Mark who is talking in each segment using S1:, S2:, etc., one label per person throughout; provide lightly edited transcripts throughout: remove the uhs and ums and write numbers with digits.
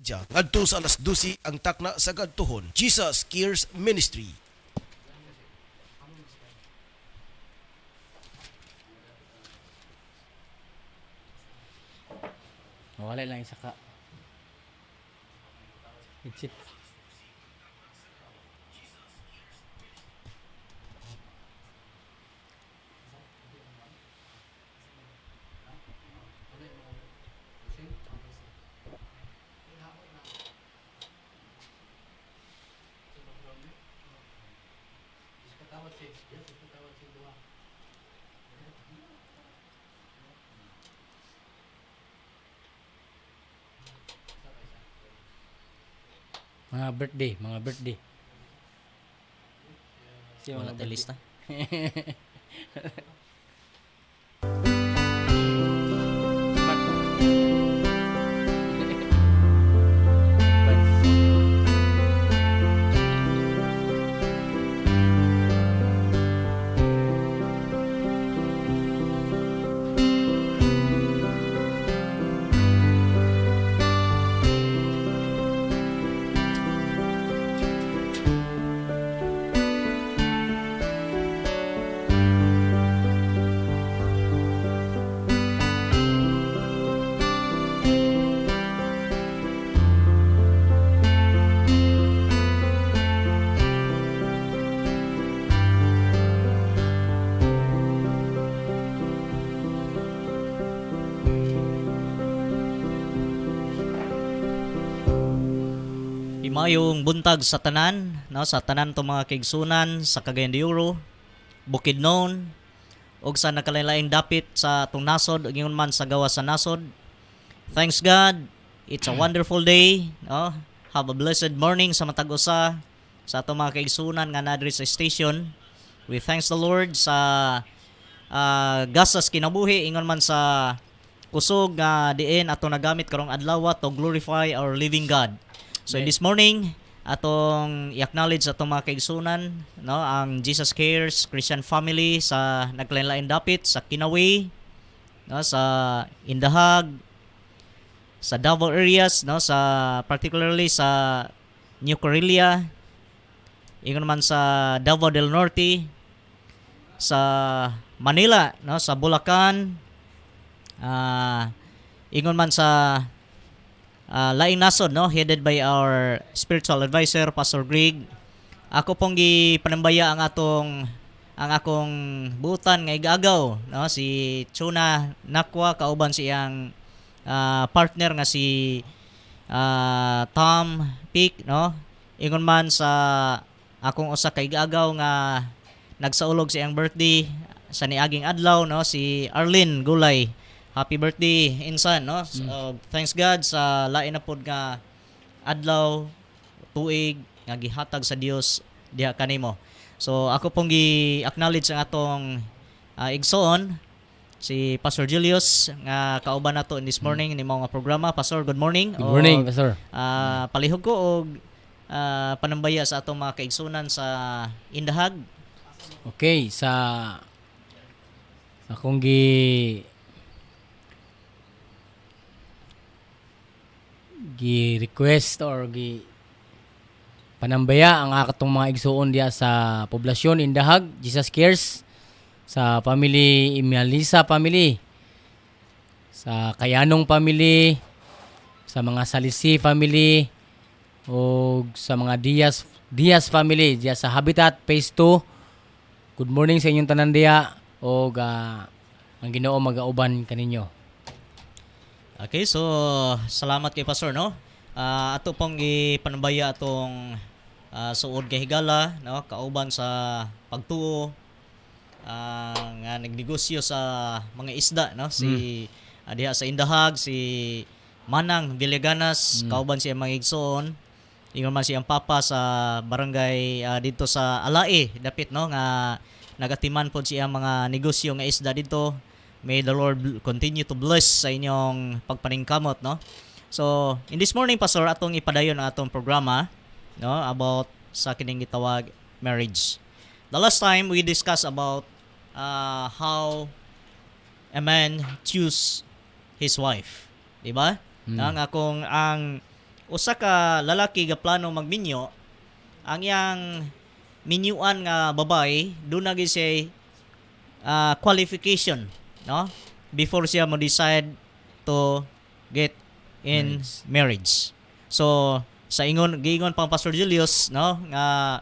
S1: Media ngadto sa alas 12 ang takna sa kadtuhon. Jesus Cares Ministry.
S2: Wala lang isa ka. Exit. Mga birthday.
S3: Wala tayo lista. Himayong buntag sa tanan, no, sa tanan to mga kaigsunan sa Cagayan de Oro, Bukidnon, ug sa nakalain-laing dapit sa atong nasod ug ingon man sa gawas sa nasod. Thanks God, it's a wonderful day, no. Have a blessed morning sa matag usa sa atong mga kaigsunan nga nadri sa station. We thanks the Lord sa gasas kinabuhi ingon man sa kusog nga diin ato nagamit karong adlaw to glorify our living God. So in this morning, atong i-acknowledge atong mga kaigsunan, no, ang Jesus Cares Christian Family sa naglain-lain dapit sa Kinawi, no, sa Indahag, sa Davao areas, no, sa particularly sa New Corelia, ingon man sa Davao del Norte, sa Manila, no, sa Bulacan, ingon man sa laing nasod, no, headed by our spiritual advisor Pastor Greg. Ako pong gipanambaya ang akong butan nga igagaw, no, si Chuna Nakwa kauban siyang partner nga si Tom Peak, no. Ingon man sa akong usa ka igagaw nga nagsaulog siyang birthday sa niaging adlaw, no, si Arlene Gulay. Happy birthday, insan, no? So, thanks God sa lain na pod nga adlaw, tuig nga gihatag sa Dios diha kanimo. So ako pong gi-acknowledge ang atong igsoon si Pastor Julius nga kauban nato in this morning ni mga programa. Pastor, good morning.
S2: Good morning, Pastor.
S3: Palihog ko og panambaya sa atong mga kaigsunan sa Indahag.
S2: Okay, sa akong gi-request or panambaya ang akatong mga igsuon diya sa poblasyon Indahag, Jesus Cares, sa family Imialisa family, sa Kayanong family, sa mga Salisi family, o sa mga Diaz family diya sa Habitat Phase 2. Good morning sa inyong tanan diya o ang Ginoo magauban kaninyo.
S3: Okay, so salamat kay Pastor, no. Ato pong ipanambaya atong suod kay higala, no, kauban sa pagtuo nga nagnegosyo sa mga isda, no, si diha sa Indahag si Manang Villaganas, kauban siya mga igsoon. Ingon man siyang papa sa barangay dito sa Alae, dapit, no, nga nagatiman pod siya mga negosyo nga isda dito. May the Lord continue to bless sa inyong pagpaningkamot, no. So, in this morning, Pastor, atong ipadayon ang atong programa, no, about sa kining gitawag marriage. The last time we discussed about how a man choose his wife, di ba? Ang usa ka lalaki ga plano magminyo, ang iyang minyuan nga babae do na gyud siya qualification, no? Before siya mo decide to get in marriage. So sa giingon pang Pastor Julius, no, nga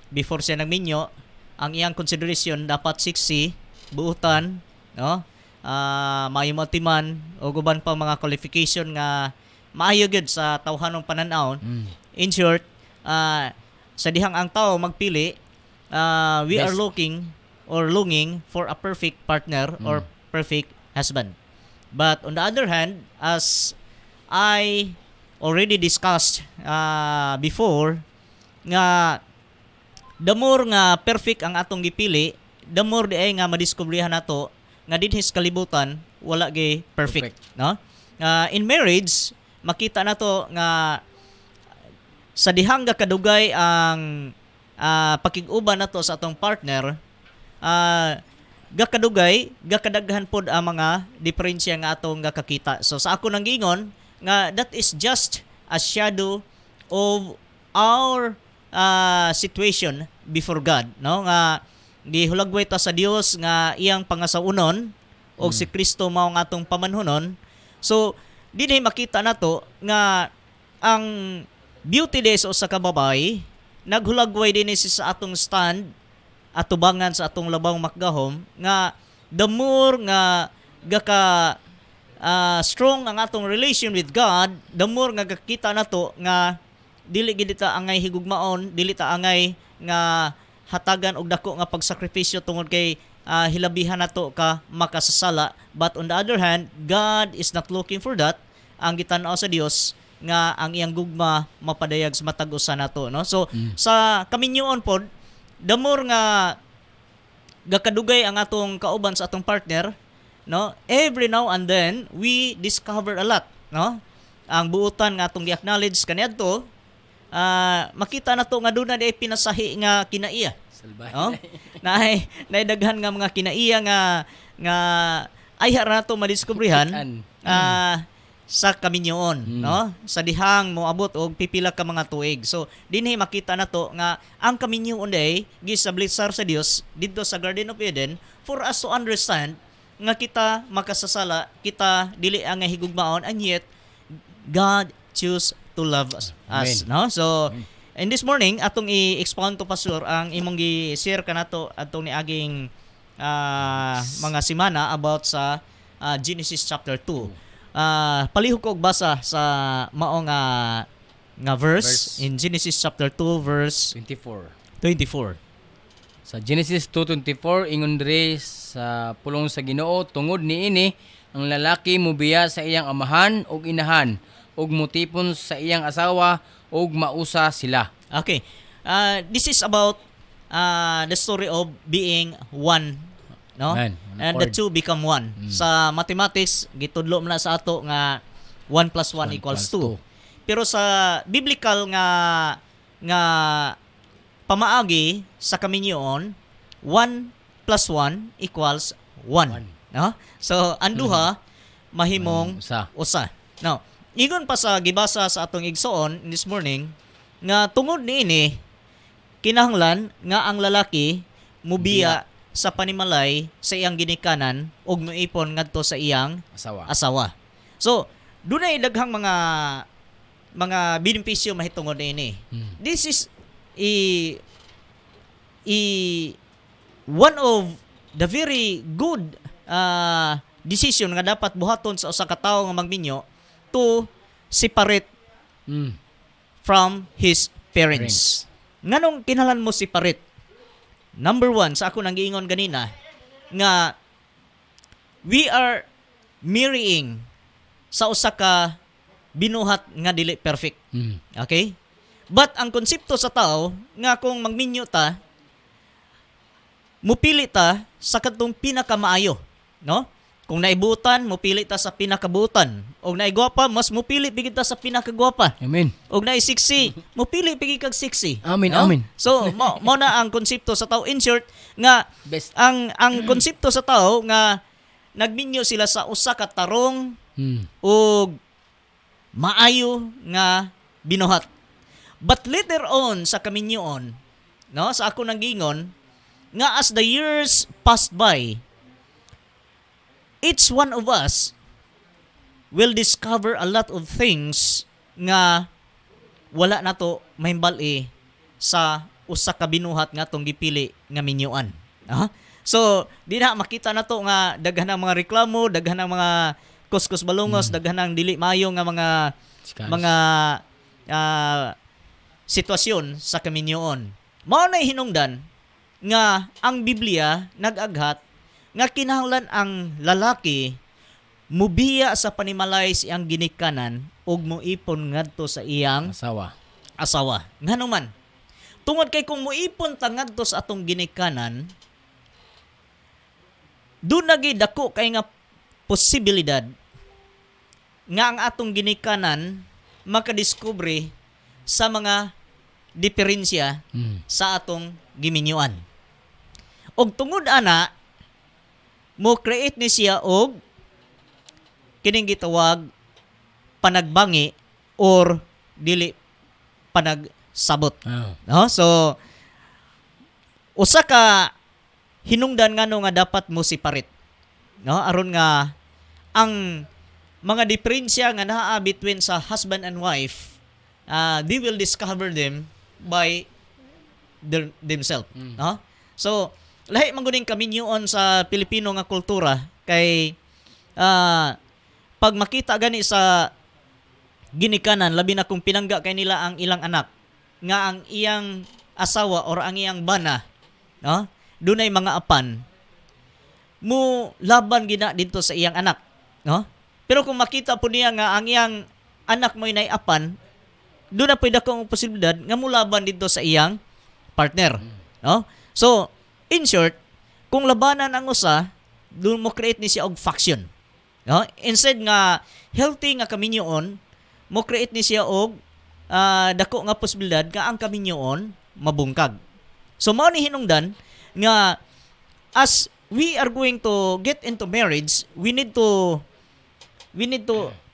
S3: before siya nagminyo, ang iyang consideration dapat sexy, buutan, no? Maayo matiman o guban pa mga qualification nga maayo gyud sa tawhanong pananaw. In short, sa dihang ang tao magpili, we are looking or longing for a perfect partner or perfect husband. But on the other hand, as I already discussed before, nga the more nga perfect ang atong gipili, the more di ay nga madiskubrihan nato nga dinhis kalibutan wala gay perfect. No? In marriage, makita nato nga sa dihang kadugay ang pakig-uban nato sa atong partner, gakadaghan pod ang mga diferensya nga atong gakakita. So sa ako nang giingon nga that is just a shadow of our situation before God, no? Nga gihulagway ta sa Dios nga iyang pangasaunon og si Kristo mao nga atong pamanhonon. So dinhi makita nato nga ang beauty day sa usa ka babae naghulagway dinhi sa atong stand atubangan sa atong labang makgahom nga the more nga gaka strong ang atong relation with God, the more nga gakita nato nga dili gid ta angay higugmaon, dili ta angay nga hatagan og dako nga pagsakripisyo tungod kay hilabihan nato ka makasasala. But on the other hand, God is not looking for that. Ang gitan-aw sa Dios nga ang iyang gugma mapadayag sa matag usa nato, no? So sa kaminyoon pod, the more nga gakadugay ang atong kauban sa atong partner, no? Every now and then we discover a lot, no? Ang buutan nga atong gi-acknowledge kaniadto, makita nato nga doon na di pinasahi nga kinaiya. No? Naay daghan nga mga kinaiya nga ay hara nato madiskubrihan sa kaminyoon, no? Sa dihang moabot og pipila ka mga tuig. So dinhi makita nato nga ang kaminyoon day gisablisar sa Dios didto sa Garden of Eden for us to understand nga kita makasasala, kita dili ang higugmaon, and yet God choose to love us, no? So in this morning atong i-expound to Pastor ang imong gi-share kanato atong niaging mga semana about sa Genesis chapter 2. Palihog ko og basa sa mao nga verse in Genesis chapter 2 verse 24.
S2: Sa Genesis 2:24 ingon diri sa pulong sa Ginoo, tungod niini ang lalaki mubiya sa iyang amahan ug inahan ug mutipon sa iyang asawa ug mausa sila.
S3: Okay. This is about the story of being one, no?
S2: Amen.
S3: And the two become one. Sa mathematics gitudlo man na sa ato nga 1 + 1 = 2. Pero sa biblical nga pamaagi sa kaminyoon, 1 + 1 = 1, no? So ang duha mahimong usa. Now, ingon pa sa gibasa sa atong igsoon this morning nga tungod niini kinahanglan nga ang lalaki mubiya sa panimalay sa iyang ginikanan ug moipon ngadto sa iyang asawa. So, dunay daghang mga benepisyo mahitungod niini. This is one of the very good decision nga dapat buhaton sa usa ka tawo nga magminyo to separate from his parents. Nganong kinahanglan mo separate? Number 1, sa ako nang giingon ganina, nga we are marrying sa usa ka binuhat nga dili perfect. Okay? But ang konsepto sa tao nga kung magminyo ta, mupili ta sa kadtong pinakamaayo, no? Kung naibutan, mupili ta sa pinakabutan. Og naigwapa, mas mupili pigid ta sa pinakagwapa.
S2: Amen.
S3: Og naisiksi, mupili pigid kag siksi.
S2: Amen,
S3: no?
S2: amen.
S3: So, mo na ang konsepto sa tao. In short, nga
S2: Best.
S3: ang konsepto sa tao nga nagminyo sila sa usa ka tarong og maayo nga binuhat. But later on sa kaminyoon, no, sa ako nanggingon nga as the years passed by, each one of us will discover a lot of things nga wala na to mahimbal sa usa ka binuhat nga tong gipili nga minyoan. So, di na makita na to nga daghan ng mga reklamo, daghan ng mga kuskus balungos, daghan ng dili maayo nga mga sitwasyon sa kaminyoon. Mao na hinungdan nga ang Biblia nag-aghat nga kinahanglan ang lalaki mubiya sa panimalay siyang ginikanan ug moipon ngadto sa iyang asawa. Nganuman, tungod kay kung moipon ta ngadto sa atong ginikanan, doon nagi dako kay nga posibilidad nga ang atong ginikanan makadiskubre sa mga diferensya sa atong giminyuan. Og tungod ana, mo create ni siya og kining gitawag panagbangi or dili panagsabot. No? So usa ka hinungdan ngano nga dapat mo separate. No? Aron nga ang mga diferensya nga naa between sa husband and wife, they will discover them by themselves. No? So lahi man gud kaminyoon sa Pilipino nga kultura kay pag makita gani sa ginikanan, labi na kung pinangga kay nila ang ilang anak, nga ang iyang asawa or ang iyang bana, no? Dunay mga apan, mo laban gina dito sa iyang anak, no? Pero kung makita po niya nga ang iyang anak mo nay apan, doon na pwede kong posibilidad nga mo laban dito sa iyang partner, no? So, in short, kung labanan ang usa, doon mo create ni siya og faction. No? Instead nga healthy nga kaminyoon, mo create ni siya og dako nga posibilidad nga ang kaminyoon mabungkag. So mao ni hinungdan nga as we are going to get into marriage, we need to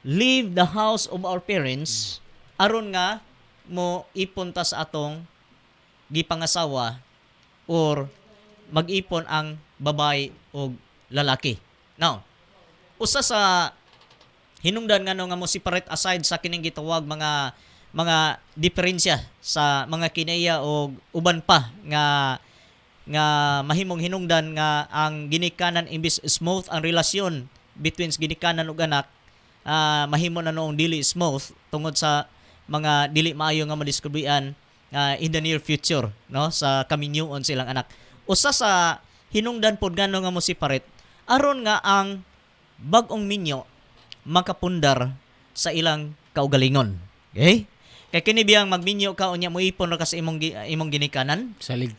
S3: leave the house of our parents aron nga mo ipunta sa atong gipangasawa or mag-ipon ang babae o lalaki. Now, usa sa hinungdan nga nga mo separate aside sa kining gitawag mga diferensya sa mga kinaiya o uban pa nga mahimong hinungdan nga ang ginikanan imbis smooth ang relasyon between ginikanan ug anak, mahimo na noong dili smooth tungod sa mga dili maayo nga madiskubrian in the near future, no, sa kaminyoon silang anak. Usa sa hinungdan pod ngano nga mo separate aron nga ang bag-ong minyo makapundar sa ilang kaugalingon. Okay? Kay kini biyang magminyo ka unya mo ipon ra ka sa imong ginikanan.
S2: Salig.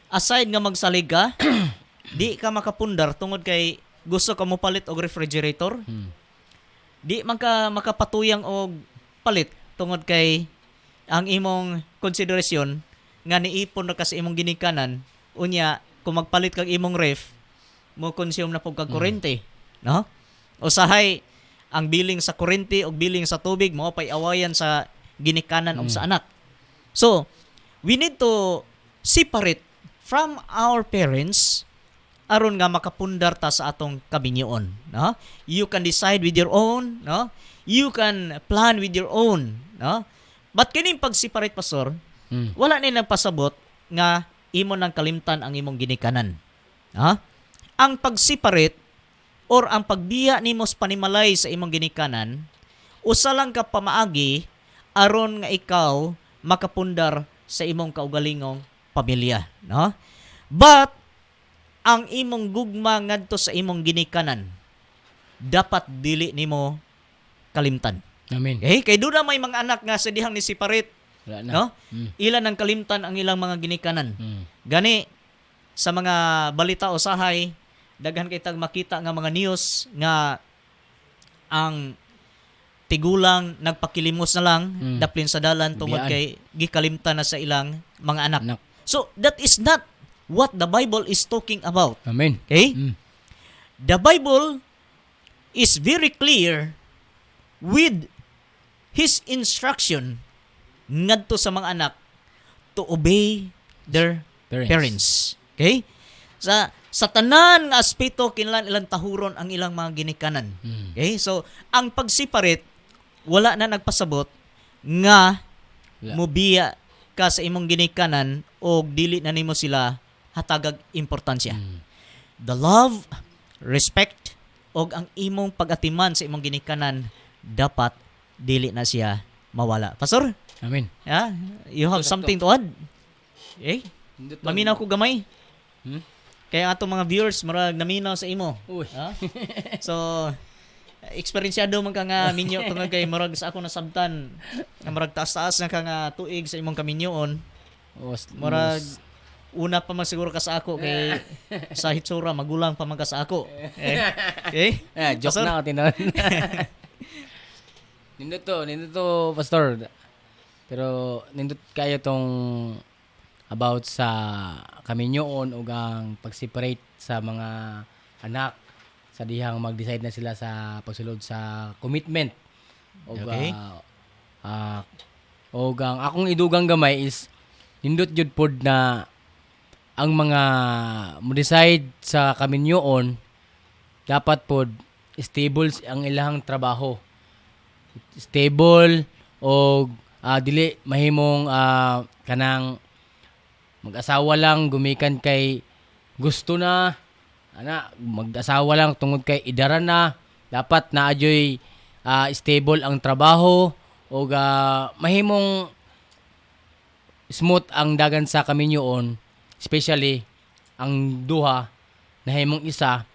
S3: Aside nga magsalig ka, di ka makapundar tungod kay gusto ka mo palit og refrigerator. Di man ka makapatuyang og palit tungod kay ang imong konsiderasyon nga niipon ra ka sa imong ginikanan unya kung magpalit kag imong ref mo consume na pug kag kuryente, no? Usahay ang billing sa kuryente o billing sa tubig mo pay awayan sa ginikanan o sa anak. So, we need to separate from our parents aron nga makapundar ta sa atong kaminyoon, no? You can decide with your own, no? You can plan with your own, no? But kining pag-separate, pastor, wala na nagpasabot nga imo nang kalimtan ang imong ginikanan. Ha? Ang pag-separate or ang pagbiya nimo sa panimalay sa imong ginikanan, usa lang ka pamaagi aron nga ikaw makapundar sa imong kaugalingong pamilya, no? But ang imong gugma ngadto sa imong ginikanan dapat dili nimo kalimtan.
S2: Amen.
S3: Okay? Kay doon na may mga anak nga sa dihang ni separate,
S2: Wala na.
S3: no? Ilan ang kalimtan ang ilang mga ginikanan. Gani sa mga balita usahay, daghan kay tag makita nga mga news nga ang tigulang nagpakilimos na lang daplin sa dalan tungod
S2: Biyaan.
S3: kay gikalimtan na sa ilang mga anak.
S2: Anak.
S3: So that is not what the Bible is talking about.
S2: Amen.
S3: Okay? The Bible is very clear with his instruction ngadto sa mga anak to obey their parents. Okay? Sa tanan nga aspeto kinahanglan ilang tahuron ang ilang mga ginikanan. Okay? So, ang pag-separate wala na nagpasabot nga mobiya ka sa imong ginikanan o dili na nimo sila hatagag importansya. The love, respect, o ang imong pag-atiman sa imong ginikanan dapat dili na siya mawala. Pastor,
S2: Amen.
S3: yeah, you have something to add? Eh? Maminaw ko gamay. Kaya ato mga viewers, marag naminaw sa imo.
S2: Uy.
S3: Ha? So, eksperyensyado man ka nga minyo tungod kay murag sa ako nasabtan nga murag taas-taas na ka nga tuig sa imong kaminyoon. Murag una pa man siguro ka sa ako kay sa hitsura magulang pa man ka sa ako. Okay?
S2: Joke na ako tinon. Nindot to, Pastor. Pero nindot kayo tong about sa kaminyoon ug ang pag-separate sa mga anak sa dihang mag-decide na sila sa pagsulod sa commitment. Og
S3: Okay.
S2: og ang akong idugang gamay is nindot jud pod na ang mga mo-decide sa kaminyoon dapat pod stable ang ilang trabaho. Stable og dili mahimong kanang mag-asawa lang gumikan kay gusto na mag-asawa lang tungod kay idaran na dapat naadyoy stable ang trabaho o mahimong smooth ang dagan sa kaminyoon, especially ang duha nahimong isa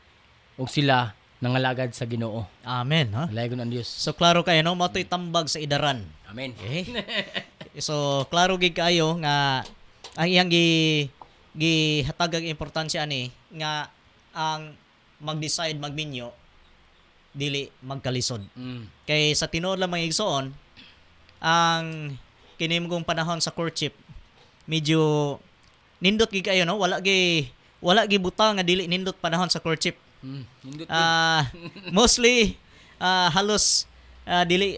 S2: o sila nangalagad sa Ginoo.
S3: Amen, ha?
S2: Alayon ang Dios.
S3: So klaro kayo no, matoy tambag sa idaran.
S2: Amen.
S3: Okay? So klaro gid kayo nga ang iyang gihatag ang importansya ni nga ang mag-decide magminyo dili magkalisod. Kay sa tinuod lang mga igsoon, ang kinimgong panahon sa courtship medyo nindot gid kayo no, wala gi butang nga dili nindot panahon sa courtship.
S2: Nindot
S3: Mostly halos dali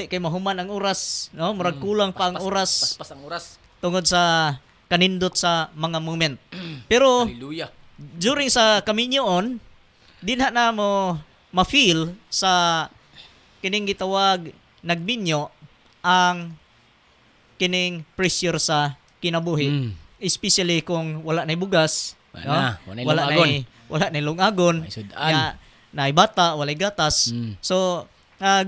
S3: kay mahuman ang oras no, murag kulang pa ang oras
S2: Paspas ang oras.
S3: tungod sa kanindot sa mga moment. Pero
S2: Hallelujah.
S3: during sa kaminyoon, di na mo ma-feel sa kining gitawag nagbinyo ang kining pressure sa kinabuhi. Especially kung wala na bugas,
S2: Wala na
S3: wala na lungagon,
S2: May sudan.
S3: na bata, walay gatas. So,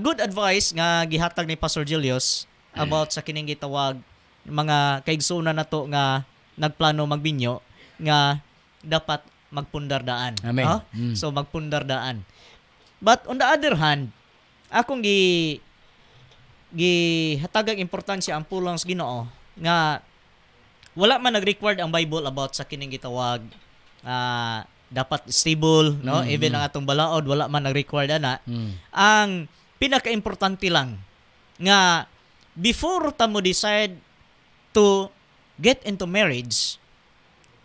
S3: good advice nga gihatag ni Pastor Julius about sa kining gitawag mga kaigsunan nato nga nagplano magbinyo nga dapat magpundardaan.
S2: Amen.
S3: No? So magpundardaan. But on the other hand, akong hatagang importansya ang pulong sa Ginoo nga wala man nag-required ang Bible about sa kining gitawag dapat stable, no? Even ang atong balaod wala man nag-required ana. Ang pinaka-importante lang nga before ta mo decide to get into marriage,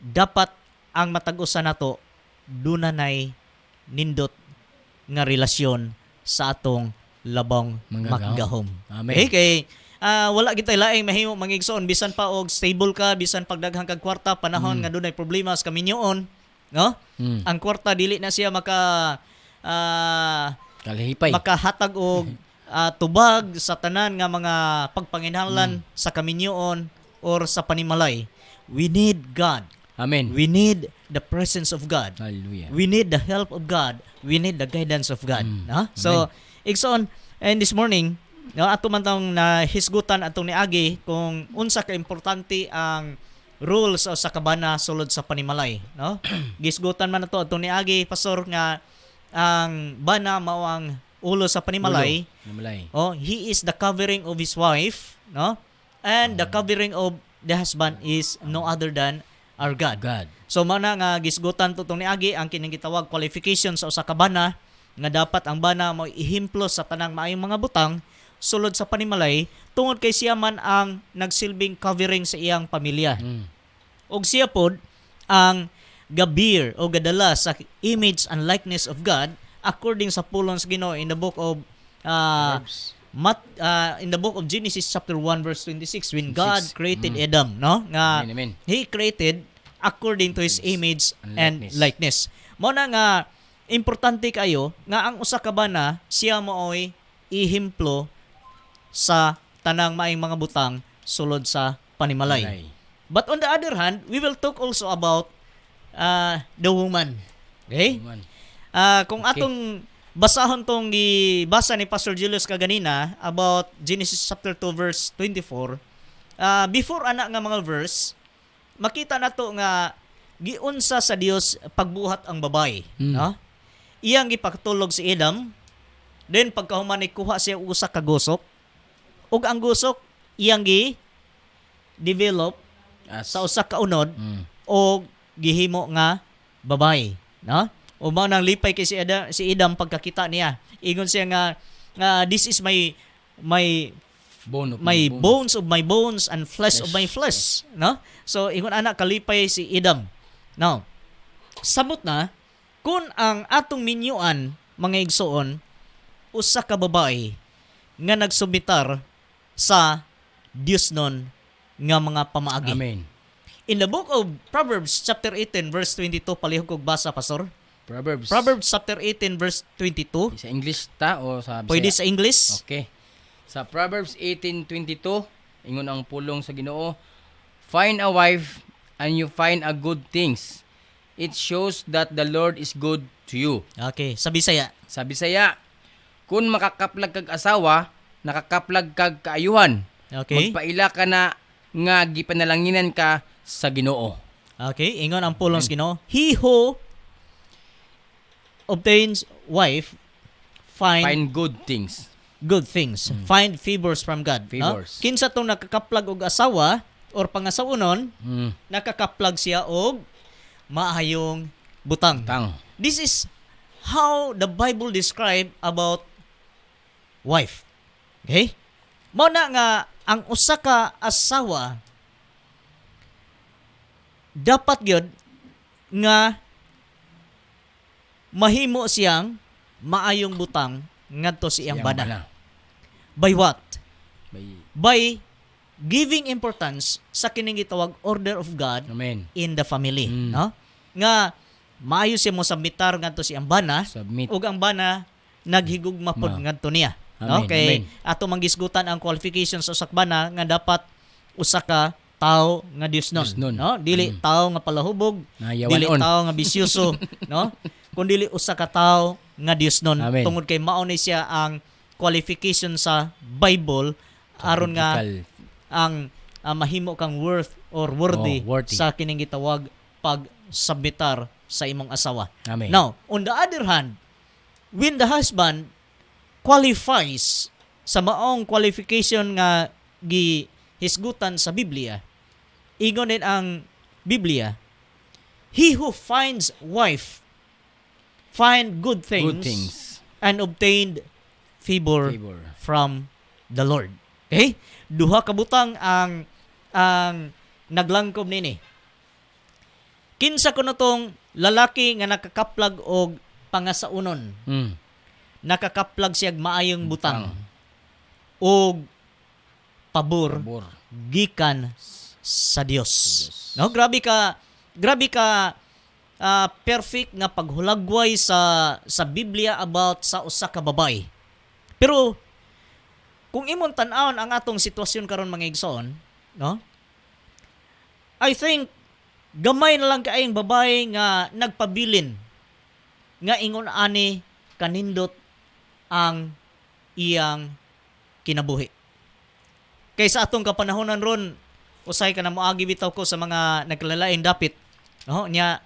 S3: dapat ang matag-usa nato dunay nindot nga relasyon sa atong labang maggahom.
S2: Amen.
S3: Okay, kay wala kita laing mahimo mangigsoon bisan pa og stable ka, bisan pagdaghang kag kwarta panahon nga dunay problema sa kaminyoon, no? Ang kwarta dili na siya
S2: Kalihipay.
S3: makahatag og tubag sa tanan nga mga pagpanginahanglan sa kaminyoon or sa panimalay. We need God.
S2: Amen.
S3: We need the presence of God.
S2: Hallelujah.
S3: We need the help of God. We need the guidance of God. No? So, igsoon, and this morning, no, ato man tong na hisgutan atong niagi kung unsa ka importante ang rules o sa kabana sulod sa panimalay, no? Gisgutan man nato atong niagi pastor nga ang bana mao ang ulo sa panimalay. Oh, he is the covering of his wife, no? And the covering of the husband is no other than our God. So mana nga gisgutan to tong niagi ang kining gitawag qualifications sa usa ka bana nga dapat ang bana mo ihimplo sa tanang maayong mga butang sulod sa panimalay tungod kay siya man ang nagsilbing covering sa iyang pamilya. Og siya pod ang gabir o gadala sa image and likeness of God according sa pulong sa Ginoo in the book of in the book of Genesis chapter 1 verse 26 when God
S2: 26.
S3: created Adam, no? Nga
S2: Amen, amen.
S3: He created according to His image
S2: And
S3: and likeness. Mo na nga importante kayo nga ang usa ka bana siya mooy ihimplo sa tanang maayong mga butang sulod sa panimalay.
S2: Malay.
S3: But on the other hand, we will talk also about the woman. Okay?
S2: Amen.
S3: Kung
S2: Okay.
S3: atong basahon tong gibasa ni Pastor Julius kaganina about Genesis chapter 2 verse 24, before ana nga mga verse, makita nato nga giunsa sa Dios pagbuhat ang babae, no? Iyang gipakatulog si Adam, then pagkahuman ni kuha siya og usa ka gusok, ug ang gusok iyang develop sa usa ka unod o gihimo nga babae, no? O mao nang lipay kay si Adam pagkakita niya. Ingon siya nga this is my
S2: Bone of
S3: my
S2: my
S3: bones of my bones and flesh of my flesh, no? So ingon ana kalipay si Adam. Now, sabot na kung ang atong minyuan mga igsoon usa ka babae nga nagsubitar sa Dios nun nga mga pamaagi.
S2: Amen.
S3: In the book of Proverbs chapter 18 verse 22 palihog kog basa pastor.
S2: Proverbs.
S3: Proverbs chapter 18 verse 22.
S2: Sa English ta o sa Bisaya?
S3: Pwede sa English?
S2: Okay. Sa Proverbs 18:22, ingon ang pulong sa Ginoo, find a wife and you find a good things. It shows that the Lord is good to you.
S3: Okay, sa Bisaya.
S2: Sa Bisaya, kung makakaplag kag asawa, nakakaplag kag kaayuhan.
S3: Okay.
S2: Magpaila ka na nga gipanalanginan ka sa Ginoo.
S3: Okay, ingon ang pulong sa Ginoo. He who obtains wife find
S2: Find good things.
S3: good things. Find favors from God. No?
S2: Favors.
S3: Kinsa tong nakakaplag og asawa or pangasawunon,
S2: Mm.
S3: nakakaplag siya og maayong butang.
S2: Tang.
S3: This is how the Bible describe about wife. Okay? Mao na nga ang usa ka asawa dapat gyud nga mahimo siyang maayong butang ngadto sa iyang bana. By what? By giving importance sa kining gitawag order of God
S2: Amen.
S3: in the family,
S2: Mm.
S3: no? Nga maayo siya mo sabitar ngadto sa iyang bana
S2: Submit.
S3: ug ang bana naghigugma pod
S2: Ma.
S3: ngadto niya. No?
S2: Amen,
S3: Kay
S2: amen.
S3: ato manggisgutan ang qualifications sa usak bana nga dapat usa ka tao nga Dios nun,
S2: Dios nun.
S3: no? Dili tao nga palahubog,
S2: Nayawan
S3: dili
S2: on.
S3: tao nga bisyoso, no? Kundi usa ka tao nga Dios nun.
S2: Amen.
S3: Tungod kay mao ni siya ang qualification sa Bible aron nga
S2: Biblical.
S3: ang mahimo kang worth or worthy,
S2: worthy.
S3: sa kining gitawag pag-sabitar sa imong asawa.
S2: Amen.
S3: Now, on the other hand, when the husband qualifies sa maong qualification nga gihisgutan sa Biblia, ingon din ang Biblia, he who finds wife find good things, and obtained favor
S2: Favor.
S3: from the Lord. Okay? Duha ka butang ang naglangkob nini. Kinsa kuno tong lalaki nga nakakaplag og pangasaunon.
S2: Mm.
S3: Nakakaplag siya og maayong butang og pabor
S2: Pabor.
S3: gikan sa Dios. No, grabe ka perfect nga paghulagway sa Biblia about sa usa ka babay. Pero kung imong tan-awon ang atong sitwasyon karon mga igsoon, no? I think gamay na lang kaayong babae nga nagpabilin nga ingon ani kanindot ang iyang kinabuhi. Kaysa atong kapanahonan ron, usay ka na moagi bitaw ko sa mga nagkalalaing dapit. No? Nya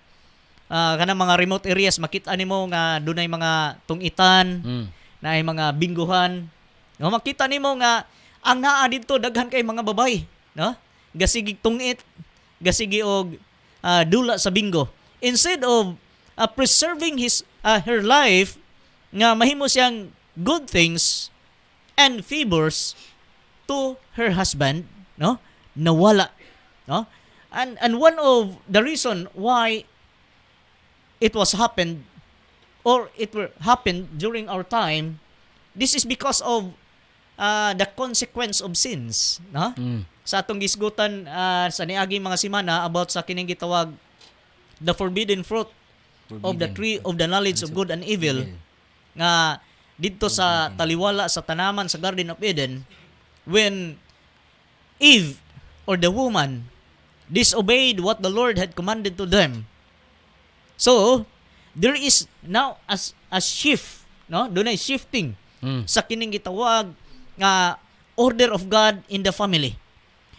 S3: kanang mga remote areas makita nimo nga dunay mga tungitan,
S2: Mm.
S3: na ay mga bingguhan. No, makita nimo nga ang naa didto daghan kay mga babay, no? Gasigi tungit, gasigi og dula sa bingo. Instead of preserving her life nga mahimo siyang good things and favors to her husband, no? Nawala, no? And one of the reason why it was happened or it happened during our time, this is because of the consequence of sins, no?
S2: Mm.
S3: Sa atong gisgutan sa niaging mga semana about sa kining gitawag the forbidden fruit of the tree of the knowledge of good and evil, nga dito sa taliwala sa tanaman sa Garden of Eden, when Eve or the woman disobeyed what the Lord had commanded to them. So there is now a shift, no? Doon ay shifting
S2: Mm.
S3: sa kining gitawag nga order of God in the family.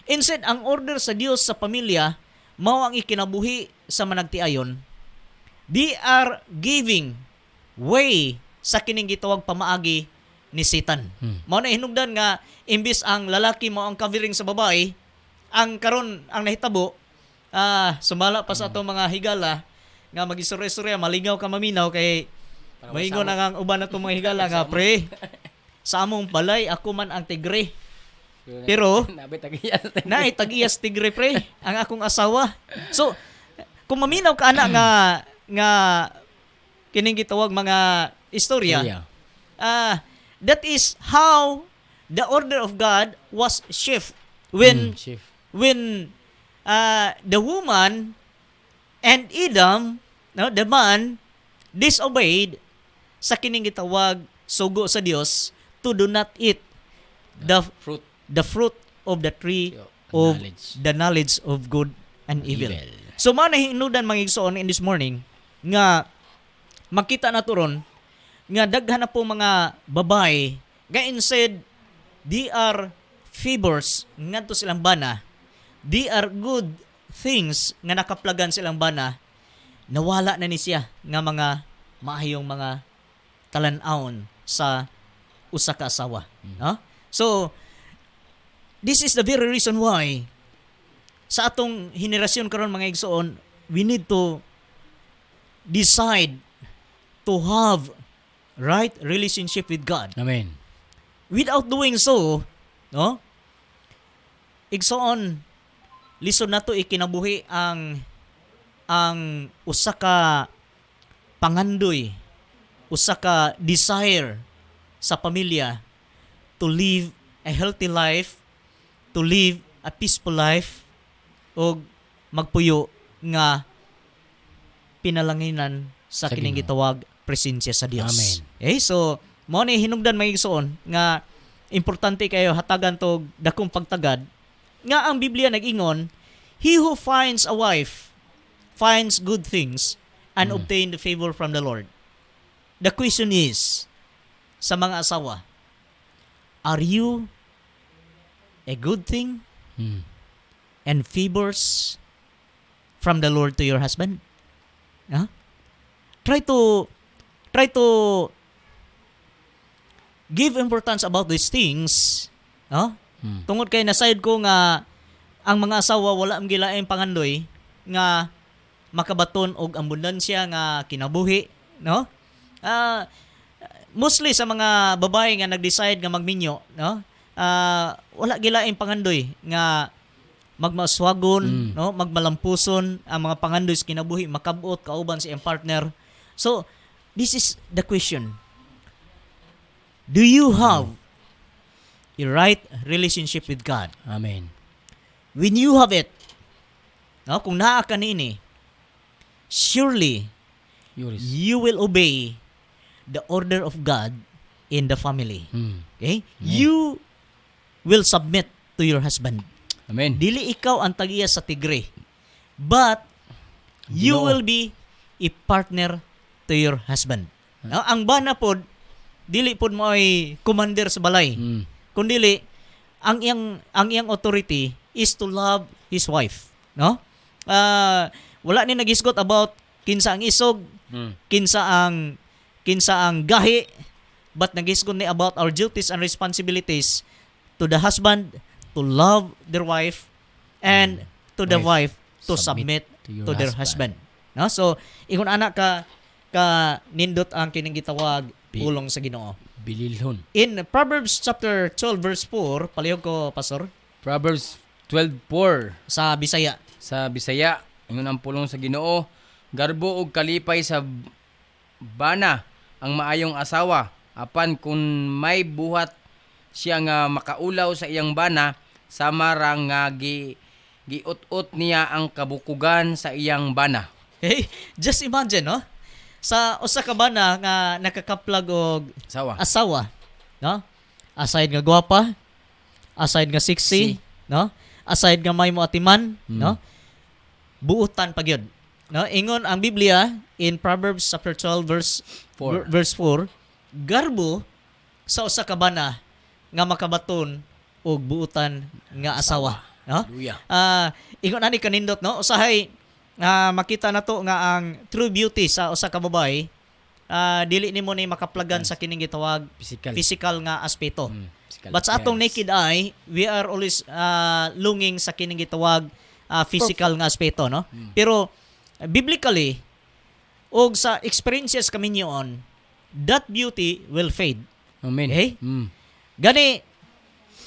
S3: Instead, ang order sa Dios sa pamilya mao ang ikinabuhi sa managtiayon. They are giving way sa kining gitawag pamaagi ni Satan. Mao na hinungdan nga imbis ang lalaki mo ang covering sa babae, ang karon ang nahitabo sumala pa sa atong mga higala nga magistorya-storya malingaw ka maminaw kay maingon ang uban natong mga higala nga pre sa among balay ako man ang tigre. Pero naitag-iyas tigre pre ang akong asawa. So kung maminaw ka ana nga kining gitawag mga istorya, that is how the order of God was shift when
S2: Shift.
S3: the woman and Adam, no, the man disobeyed sa kining gitawag sugo sa Dios to do not eat the fruit of the tree of the knowledge of good and evil. So mao na hinudan mga igsoon in this morning nga makita na turon nga daghan na po mga babae nga instead they are favors ngadto silang bana, they are good things nga nakaplagan silang bana, nawala na ni siya nga mga maayong mga talan-aon sa usa ka asawa. No? So this is the very reason why sa atong henerasyon karon mga igsoon, we need to decide to have right relationship with God.
S2: Amen.
S3: Without doing so, no? Igsoon, lisod nato ikinabuhi ang usa ka pangandoy, usa ka desire sa pamilya to live a healthy life, to live a peaceful life, o magpuyo nga pinalanginan sa
S2: Sa
S3: kining
S2: Ginoo.
S3: gitawag presensya sa Dios.
S2: Amen.
S3: Okay, so mao ni hinungdan may igsoon nga importante kayo hatagan to dakong pagtagad nga ang Biblia nag-ingon, he who finds a wife finds good things and obtain the favor from the Lord. The question is, sa mga asawa, are you a good thing
S2: Mm.
S3: and favors from the Lord to your husband? Huh? Try to give importance about these things. No? Tungod kay nasayod ko nga ang mga asawa wala ang gilaing pangandoy nga makabaton og abundansya nga kinabuhi, no? Mostly sa mga babae nga nag-decide nga magminyo, no? Wala gilaing pangandoy nga magmaswagon, no, magmalampuson ang mga pangandoy sa kinabuhi, makabot kauban sa iyang partner. So, this is the question. Do you have a right relationship with God?
S2: Amen.
S3: When you have it, no, kung naa ka niini, surely
S2: Yours.
S3: you will obey the order of God in the family.
S2: Mm.
S3: Okay? You will submit to your husband.
S2: Amen.
S3: Dili ikaw ang tagiya sa tigre. But you
S2: Ginoo.
S3: will be a partner to your husband. No? Ang bana pod dili pod mo ay commander sa balay.
S2: Mm.
S3: Kundili ang iyang authority is to love his wife, no? Wala ni nagisgot about kinsa ang isog,
S2: Mm.
S3: kinsa ang gahi, but nagisgot ni about our duties and responsibilities to the husband to love their wife and to the wife to submit to their husband. No? So, ingon anak ka nindot ang kining gitawag pulong sa Ginoo.
S2: Bililhon.
S3: In Proverbs chapter 12 verse 4, palihog ko pastor,
S2: Proverbs 12:4
S3: sa Bisaya.
S2: sa Bisaya, ingon ang pulong sa Ginoo, garbo og kalipay sa bana ang maayong asawa, apan kung may buhat
S4: siya nga makaulaw sa iyang bana sama ra nga giut-ut niya ang kabukugan sa iyang bana.
S3: Okay? Just imagine, no? Sa usa ka bana nga nakakaplag og
S4: Sawa.
S3: asawa, no? Aside nga gwapa, aside nga sexy, no? Aside nga may moatiman, no? Buutan pa gyud. No? Ingon ang Biblia in Proverbs chapter 12 verse 4, garbo sa usa ka bana nga makabaton og buutan nga asawa, no?
S4: Hallelujah.
S3: Ingon ani kanindot, no? Usahay makita nato nga ang true beauty sa usa ka babae, dili nimo ni makaplagan sa kining gitawag physical nga aspeto.
S4: Physical
S3: But sa atong
S4: appearance.
S3: naked eye, we are always longing sa kining gitawag physical nga aspeto, no? Pero biblically og sa experiences kami niyon, that beauty will fade.
S4: Amen.
S3: Okay? Gani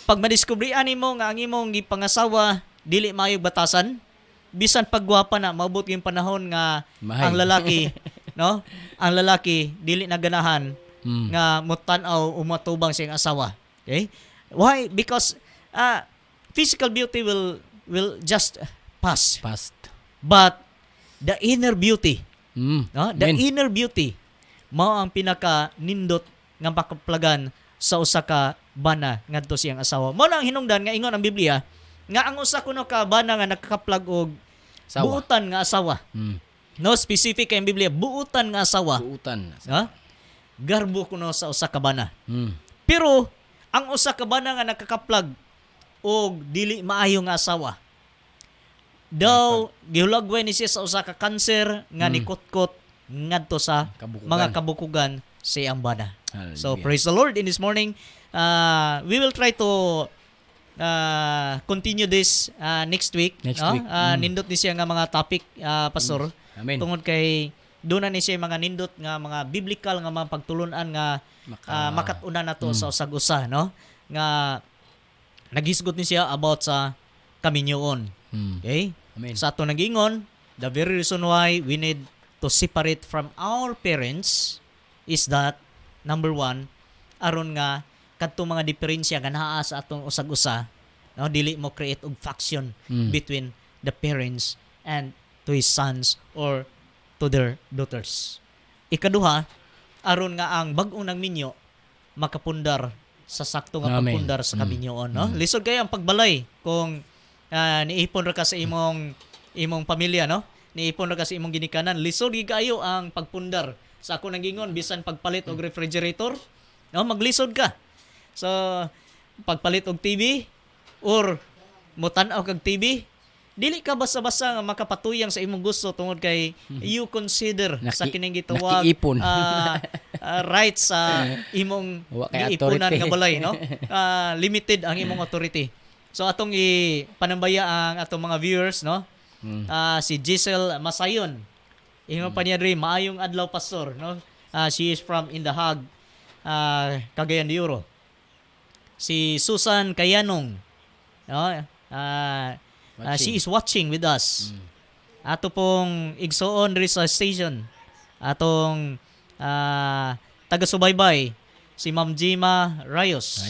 S3: pag madiskubrian nimo nga ang imong gipangasawa dili maayog batasan, bisan pagwapa na maabot yung panahon nga
S4: Mahay.
S3: ang lalaki, no? Ang lalaki dili na ganahan nga mutan-aw umatubang sa iyang asawa. Okay? Why? Because physical beauty will just pass.
S4: Past.
S3: But the inner beauty, no? The
S4: Amen.
S3: inner beauty mao ang pinaka nindot nga makaplagan sa usa ka bana ngadto siyang asawa. Mao na ang hinungdan nga ingon ang Biblia nga ang usa kuno ka bana nga nakakaplag og
S4: Asawa.
S3: buutan nga asawa. No, specific kay ang Biblia, buutan nga asawa.
S4: Buutan.
S3: Ha? Garbo kuno sa usa ka bana.
S4: Mm.
S3: Pero ang usa ka bana nga nakakaplag og dili maayo nga asawa, daw gihulagway ni siya sa usa ka cancer nga nikutkot ngadto sa
S4: Kabukugan.
S3: mga kabukugan sa iyang bana.
S4: Hallelujah.
S3: So praise the Lord in this morning. We will try to continue this next week.
S4: Next
S3: no?
S4: week.
S3: Nindot ni siya nga mga topic, Pastor.
S4: Amen.
S3: Tungod kay doon na ni siya mga nindot nga mga biblical nga mga pagtulunan nga makatuna nato sa usag-usa, no? Nga naghisgot ni siya about sa kaminyoon. Okay?
S4: Amen.
S3: Sa ato nagingon, the very reason why we need to separate from our parents is that number one, aron nga kadto mga diferensya nga naa sa atong usag-usa, no, dili mo create og faction between the parents and to his sons or to their daughters. Ikaduha, aron nga ang bag-ong nagminyo makapundar sa sakto nga
S4: Amen.
S3: pagpundar sa kaminyoon, no? Lisod kay ang pagbalay kung niipon ra ka sa imong pamilya, no? Niipon ra ka sa imong ginikanan, lisod gyud kayo ang pagpundar sa ako nagingon bisan pagpalit og refrigerator, no? Maglisod ka. So pagpalit og TV or mutan-aw kag TV, dili ka basta-basta nga makapatuyang sa imong gusto tungod kay you consider sa kining gitawag
S4: nakiipon.
S3: rights sa imong
S4: Wa kay
S3: giipunan
S4: authority.
S3: nga balay, no? Limited ang imong authority. So atong ipanambaya ang atong mga viewers, no? Si Giselle Masayon. Ingon pa niya rin, maayong adlaw pastor, no? She is from Indahag, Cagayan de Oro. Si Susan Kayanong, no? She is watching with us. Ato pong igsoon rin sa station. Atong taga-subaybay, si Ma'am Jima Rayos.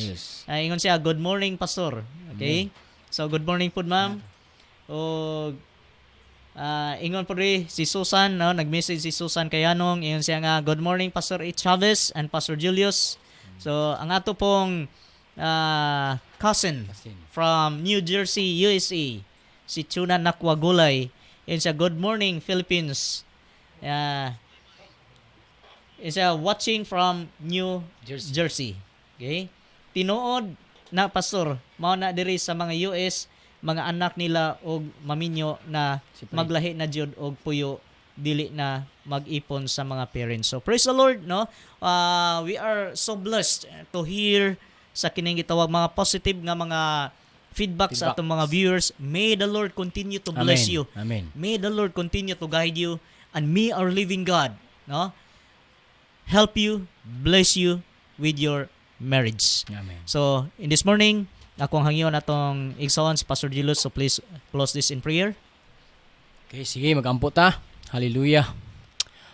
S3: Ingon siya, good morning, Pastor. Okay? So, good morning po, ma'am. O, ingon po rin si Susan, no? Nag-message si Susan Kayanong. Ingon siya nga, good morning, Pastor A. Chavez and Pastor Julius. So, ang ato pong cousin from New Jersey, USA, si Tuna Nakwagulay. Ingon siya, good morning, Philippines. Is watching from New Jersey. Okay? Tinuod na pastor, mao na diri sa mga US, mga anak nila og maminyo na maglahi na jud og puyo, dili na mag-ipon sa mga parents. So praise the Lord, no? We are so blessed to hear sa kining gitawag mga positive nga mga feedback sa atong mga viewers. May the Lord continue to bless you.
S4: Amen.
S3: May the Lord continue to guide you, and may our living God, no, help you, bless you with your marriage.
S4: Amen.
S3: So, in this morning, akong hangyon atong igsoon si Pastor Julius, so please close this in prayer.
S4: Okay, sige, mag-ampo ta. Hallelujah.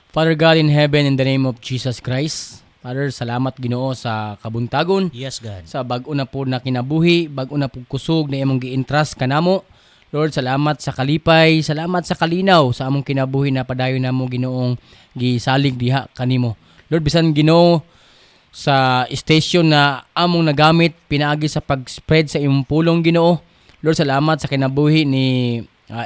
S4: Father God in heaven, in the name of Jesus Christ,
S2: Father, salamat Ginoo sa kabuntagon,
S3: Yes, God.
S2: sa bag-o na po na kinabuhi, bag-o na po kusog na imong gi-entrust kanamo. Lord, salamat sa kalipay, salamat sa kalinaw sa among kinabuhi na padayon namo Ginoong gisalig diha kanimo. Lord, bisan Ginoo sa station na among nagamit pinaagi sa pag-spread sa imong pulong Ginoo. Lord, salamat sa kinabuhi ni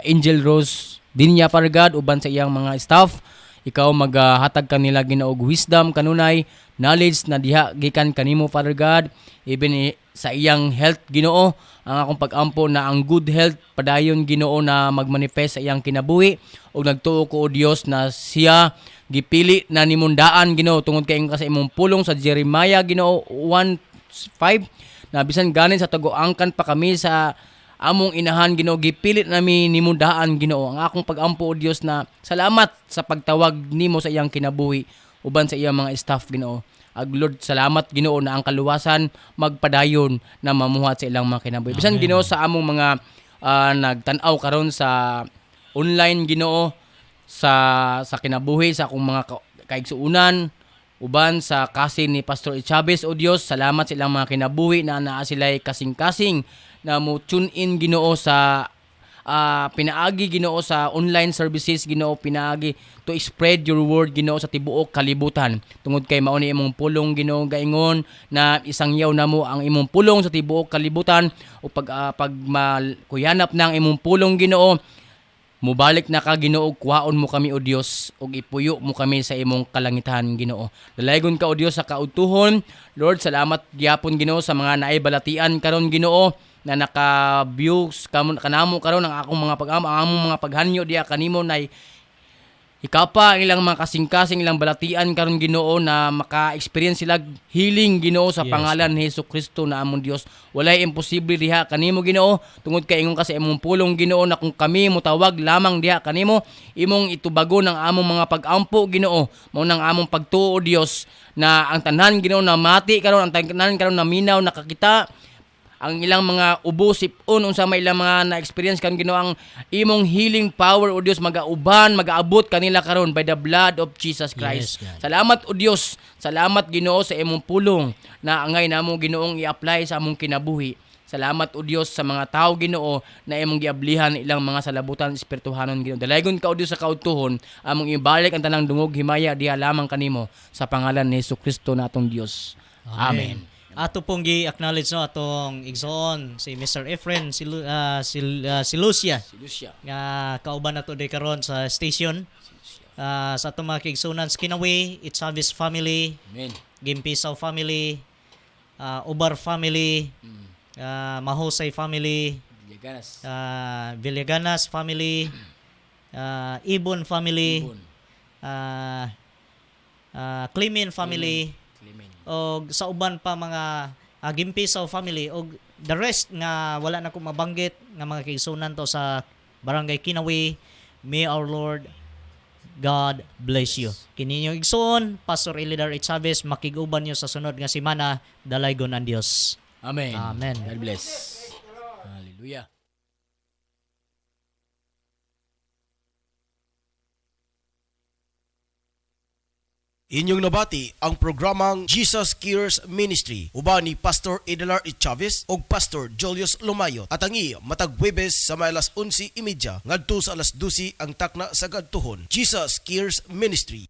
S2: Angel Rose Dinya Pargad uban sa iyang mga staff. Ikaw maghatag kanila Ginoo og wisdom kanunay, knowledge na diha gikan kanimo Father God, even sa iyang health Ginoo, ang akong pag-ampo na ang good health padayon Ginoo na magmanifest sa iyang kinabuhi, ug nagtuo ko o Dios na siya gipili na nimundaan Ginoo tungod kay sa imong pulong sa Jeremiah Ginoo 1:5 na bisan ganin sa tago-angkan pa kami sa among inahan Ginoo, gipilit nami nimundaan Ginoo. Ang akong pag-ampo o Dios na salamat sa pagtawag nimo sa iyang kinabuhi uban sa iyang mga staff Ginoo. Ag Lord, salamat Ginoo na ang kaluwasan magpadayon na mamuhat sa ilang mga kinabuhi. Bisan Ginoo sa among mga nagtan-aw karon sa online Ginoo sa kinabuhi sa akong mga kaigsuunan uban sa kasin ni Pastor Chavez o Dios, salamat sa ilang mga kinabuhi na naa sila'y kasing-kasing na mo tune in Ginoo sa pinaagi Ginoo sa online services Ginoo, pinaagi to spread your word Ginoo sa tibuok kalibutan. Tungod kay mao ni imong pulong Ginoo gaingon na isang yaw namo ang imong pulong sa tibuok kalibutan o pag kuyanap na ang imong pulong Ginoo, mubalik na ka Ginoo, kuhaon mo kami o Dios ug ipuyo mo kami sa imong kalangitan Ginoo. Dalaygon ka o Dios sa kautuhon. Lord, salamat gyapon Ginoo sa mga naibalatian karon Ginoo na naka-views kanamo karon ang akong mga ang among mga paghanyo diha kanimo nay ikapa ang ilang mga kasing-kasing ilang balatian karon Ginoo na maka-experience sila healing Ginoo sa pangalan ni Hesukristo na among Dios. Walay imposible diha kanimo Ginoo tungod kay ingon ka sa imong pulong Ginoo na kung kami mutawag lamang diha kanimo, imong itubago ng among mga pag-ampo Ginoo. Mao nang among pagtuo Dios na ang tanan Ginoo na mati karon, ang tanan karon na minaw nakakita, ang ilang mga ubo sipon unsa may ilang mga na-experience kan Ginoo, ang imong healing power o Dios magauban magaabot kanila karon by the blood of Jesus Christ.
S3: Yes, God.
S2: Salamat o Dios, salamat Ginoo sa imong pulong na angay namo Ginoong i-apply sa among kinabuhi. Salamat o Dios sa mga tao Ginoo na imong giablihan ilang mga salabutan espirituhanon Ginoo. Dalaygon ka o Dios sa kautuhon, among ibalik ang tanang dungog himaya diha lamang kanimo sa pangalan ni Hesukristo natong Dios. Amen.
S3: Ato pong gi-acknowledge no atong igsoon si Mr. Efren si Lucia
S2: Lucia.
S3: nga kauban nato day karon sa station. Sa atong mga kaigsunan sa Kinawi, Itzavis family,
S2: Amen.
S3: Gimpisaw family, Ubar family, Mahusay family,
S2: Liganas.
S3: Villaganas family, Ibon family,
S2: Ibon.
S3: Clemen family,
S2: Clemen.
S3: o sa uban pa mga Gimpisaw family o the rest nga wala na ko mabanggit nga mga kaigsunan to sa Barangay Kinawi. May our Lord God bless you. Kininyo igsoon, Pastor Elidar H. Chavez, makiguban nyo sa sunod nga semana. Dalaygon ang Dios.
S2: Amen.
S3: Amen.
S2: God bless. Hallelujah.
S1: Inyong nabati ang programang Jesus Cures Ministry uban ni Pastor Edelar Chavez ug Pastor Julius Lumayo at ang matag Huwebes sa may alas 11:30 ngadto sa alas 12 ang takna sa gadtuhon. Jesus Cures Ministry.